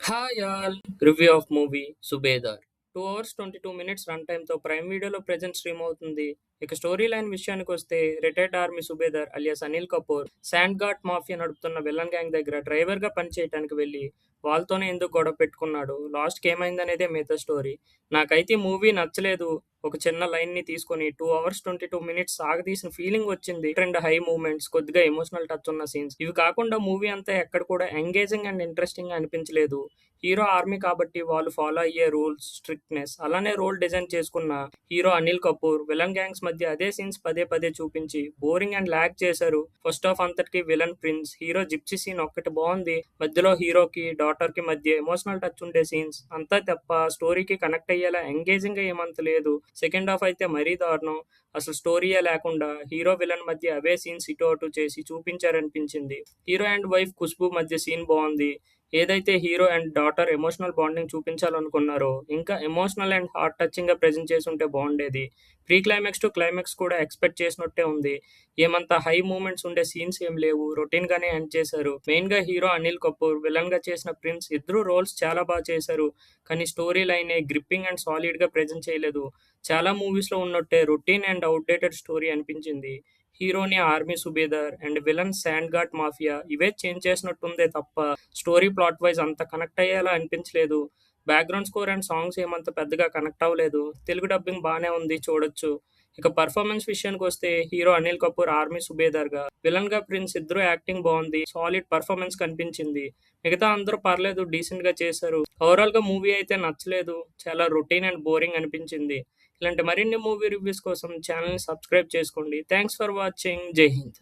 Hi all review of movie Subedar 2 hours 22 minutes run టైమ్తో prime వీడియోలో present stream అవుతుంది. ఇక స్టోరీ లైన్ విషయానికి వస్తే రిటైర్డ్ ఆర్మీ సుబేదార్ alias Anil Kapoor sand ghat mafia నడుపుతున్న విలన్ గ్యాంగ్ దగ్గర డ్రైవర్గా పనిచేయడానికి వెళ్ళి వాళ్ళతోనే ఎందుకు గొడవ పెట్టుకున్నాడు, లాస్ట్కి ఏమైందనేదే మిగతా స్టోరీ. నాకైతే మూవీ నచ్చలేదు. ఒక చిన్న లైన్ని తీసుకొని 2 hours 22 minutes సాగదీసిన ఫీలింగ్ వచ్చింది. రెండు హై మూమెంట్స్, కొద్దిగా ఎమోషనల్ టచ్ ఉన్న సీన్స్, ఇవి కాకుండా మూవీ అంతా ఎక్కడ కూడా ఎంగేజింగ్ అండ్ ఇంట్రెస్టింగ్ అనిపించలేదు. హీరో ఆర్మీ కాబట్టి వాళ్ళు ఫాలో అయ్యే రూల్స్, స్ట్రిక్ట్నెస్, అలానే రోల్ డిజైన్ చేసుకున్న hero Anil Kapoor villain gangs మధ్య అదే సీన్స్ పదే పదే చూపించి బోరింగ్ అండ్ లాగ్ చేశారు. ఫస్ట్ హాఫ్ అంతటికి villain prince hero gypsy scene ఒక్కటి బాగుంది. మధ్యలో హీరోకి డాటర్ కి మధ్య ఎమోషనల్ టచ్ ఉండే సీన్స్ అంతా తప్ప స్టోరీకి కనెక్ట్ అయ్యేలా ఎంగేజింగ్ గా ఏమంత లేదు. సెకండ్ హాఫ్ అయితే మరీ దారుణం. అసలు స్టోరీయే లేకుండా హీరో విలన్ మధ్య అవే సీన్స్ ఇటు అటు చేసి చూపించారనిపించింది. హీరో అండ్ వైఫ్ ఖుష్బూ మధ్య సీన్ బాగుంది. ఏదైతే hero and daughter emotional bonding చూపించాలనుకున్నారో ఇంకా ఎమోషనల్ అండ్ హార్ట్ టచింగ్ గా ప్రెజెంట్ చేసి ఉంటే బాగుండేది. ప్రీ క్లైమాక్స్ టు క్లైమాక్స్ కూడా ఎక్స్పెక్ట్ చేసినట్టే ఉంది. ఏమంత హై మూమెంట్స్ ఉండే సీన్స్ ఏం లేవు, రొటీన్ గానే ఎండ్ చేశారు. మెయిన్ గా హీరో అనిల్ కపూర్, విలన్ గా చేసిన ప్రిన్స్ ఇద్దరు రోల్స్ చాలా బాగా చేశారు. కానీ story line gripping and solid గా ప్రెజెంట్ చేయలేదు. చాలా మూవీస్ లో ఉన్నట్టే రొటీన్ అండ్ అవుట్డేటెడ్ స్టోరీ అనిపించింది. హీరోని army subedar and villain sand ghat mafia ఇవే చేంజ్ చేసినట్టుందే తప్ప స్టోరీ ప్లాట్ వైజ్ అంత కనెక్ట్ అయ్యేలా అనిపించలేదు. బ్యాక్గ్రౌండ్ స్కోర్ అండ్ సాంగ్స్ ఏమంత పెద్దగా కనెక్ట్ అవ్వలేదు. తెలుగు డబ్బింగ్ బాగానే ఉంది, చూడొచ్చు. ఇక పర్ఫార్మెన్స్ విషయానికి వస్తే హీరో అనిల్ కపూర్ ఆర్మీ సుబేదార్ గా, విలన్ గా ప్రిన్స్ ఇద్దరు యాక్టింగ్ బాగుంది, సాలిడ్ పర్ఫార్మెన్స్ కనిపించింది. మిగతా అందరూ పర్లేదు, డీసెంట్ గా చేశారు. ఓవరాల్ గా మూవీ అయితే నచ్చలేదు, చాలా రొటీన్ అండ్ బోరింగ్ అనిపించింది. ఇలాంటి మరిన్ని మూవీ రివ్యూస్ కోసం ఛానల్ని సబ్స్క్రైబ్ చేసుకోండి. Thanks for watching. జై హింద్.